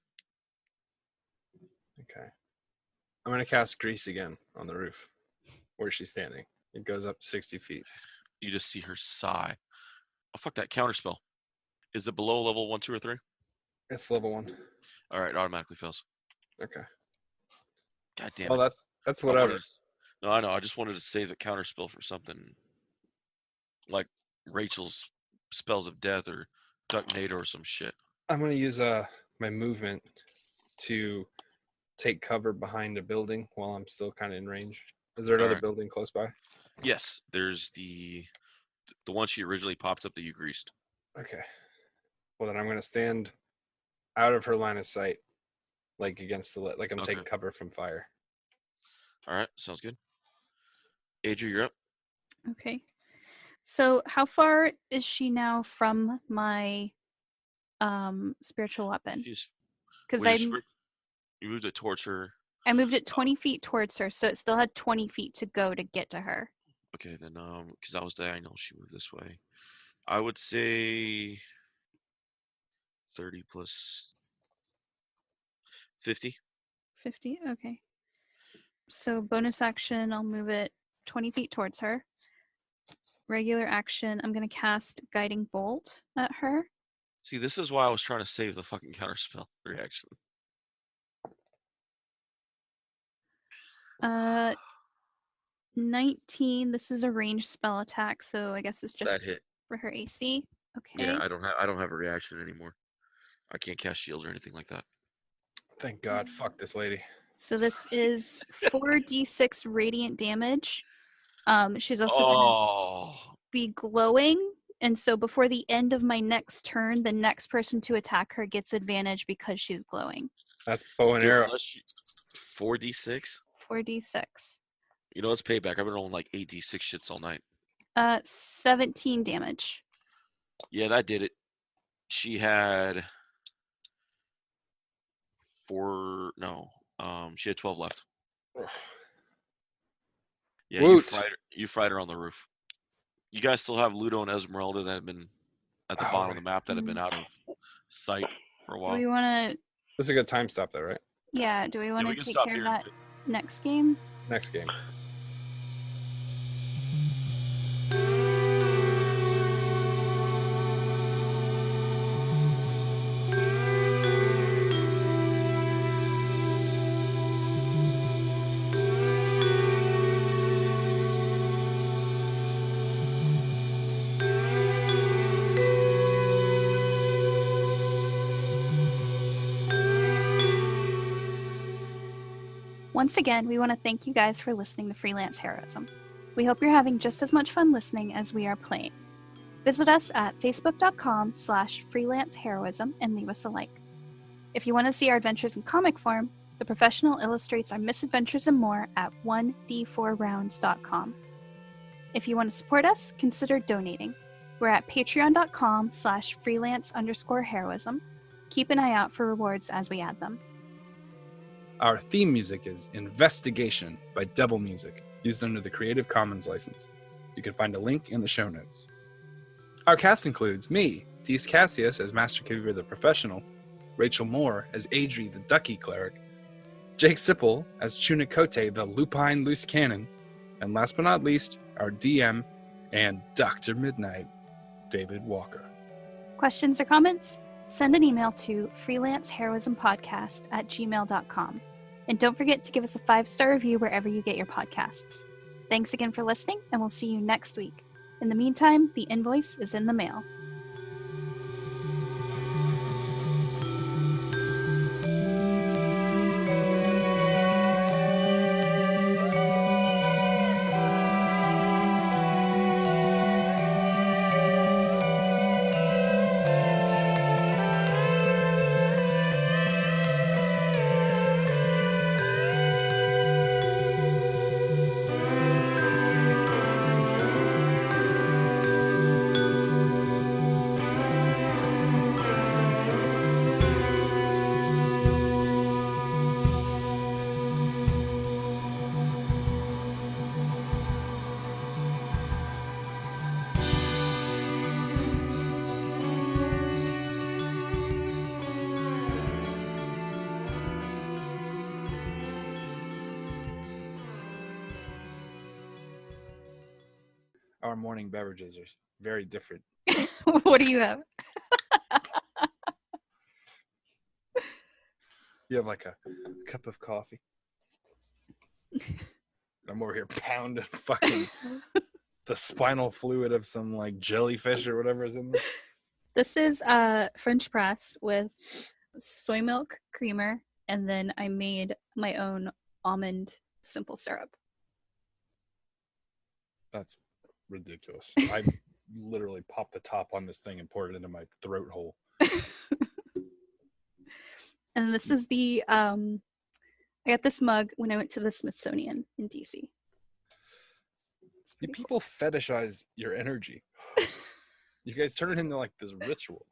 Okay. I'm going to cast Grease again on the roof where she's standing. It goes up to 60 feet. You just see her sigh. Oh, fuck that counterspell. Is it below level 1, 2, or 3? It's level 1. All right, it automatically fails. Okay. God damn it. Well, that's whatever. No, I know. I just wanted to save the counterspell for something like Rachel's spells of death or Ducknado or some shit. I'm going to use my movement to take cover behind a building while I'm still kind of in range. Is there another building close by? Yes, there's the one she originally popped up that you greased. Okay. Well, then I'm going to stand out of her line of sight, like against the like I'm taking cover from fire. All right, sounds good. Adri, you're up. Okay. So how far is she now from my spiritual weapon? Because you moved it towards her. I moved it 20 feet towards her, so it still had 20 feet to go to get to her. Okay, then because I was diagonal, she moved this way. I would say 30 plus 50. 50? Okay. So bonus action, I'll move it 20 feet towards her. Regular action, I'm going to cast Guiding Bolt at her. See, this is why I was trying to save the fucking counterspell reaction. 19. This is a ranged spell attack, so I guess it's just that hit for her AC. Okay. Yeah, I don't have a reaction anymore. I can't cast shield or anything like that. Thank God. Fuck this lady. So this is 4d6 radiant damage. She's also gonna be glowing, and so before the end of my next turn, the next person to attack her gets advantage because she's glowing. That's bow and arrow. 4d6. 4d6. You know, it's payback. I've been rolling like 8d6 shits all night. 17 damage. Yeah, that did it. She had she had 12 left. Yeah, you fried her on the roof. You guys still have Ludo and Esmeralda that have been at the bottom of the map that have been out of sight for a while. Do we want to... This is a good time stop though, right? Yeah, do we want to take care of that too. next game? Next game. Once again, we want to thank you guys for listening to Freelance Heroism. We hope you're having just as much fun listening as we are playing. Visit us at facebook.com/freelanceheroism and leave us a like. If you want to see our adventures in comic form, The Professional illustrates our misadventures and more at 1d4rounds.com. If you want to support us, consider donating. We're at patreon.com/freelance_heroism. Keep an eye out for rewards as we add them. Our theme music is Investigation by Devil Music, used under the Creative Commons license. You can find a link in the show notes. Our cast includes me, Dees Cassius as Master Caviar the Professional, Rachel Moore as Adri the Ducky Cleric, Jake Sipple as Chunikote the Lupine Loose Cannon, and last but not least, our DM and Dr. Midnight, David Walker. Questions or comments? Send an email to freelanceheroismpodcast@gmail.com. And don't forget to give us a 5-star review wherever you get your podcasts. Thanks again for listening, and we'll see you next week. In the meantime, the invoice is in the mail. Our morning beverages are very different. What do you have? You have like a cup of coffee. I'm over here pounding fucking the spinal fluid of some like jellyfish or whatever is in there. This is French press with soy milk creamer, and then I made my own almond simple syrup. That's ridiculous. I literally popped the top on this thing and poured it into my throat hole. And this is the I got this mug when I went to the Smithsonian in DC. You people fetishize your energy. You guys turn it into like this ritual.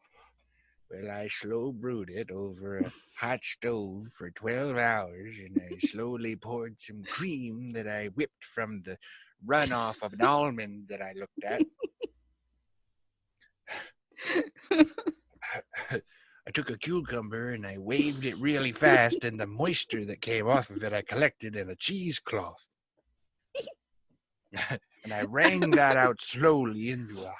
Well, I slow brewed it over a hot stove for 12 hours, and I slowly poured some cream that I whipped from the runoff of an almond that I looked at. I took a cucumber and I waved it really fast, and the moisture that came off of it I collected in a cheesecloth. And I wrung that out slowly into a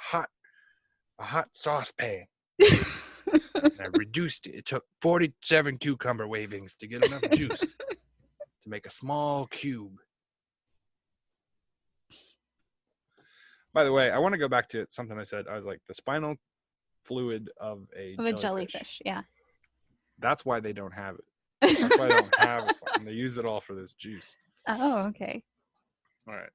hot saucepan. And I reduced it. It took 47 cucumber wavings to get enough juice to make a small cube. By the way, I want to go back to something I said. I was like, the spinal fluid of a jellyfish. Yeah. That's why they don't have it. That's why they don't have a spine. They use it all for this juice. Oh, okay. All right.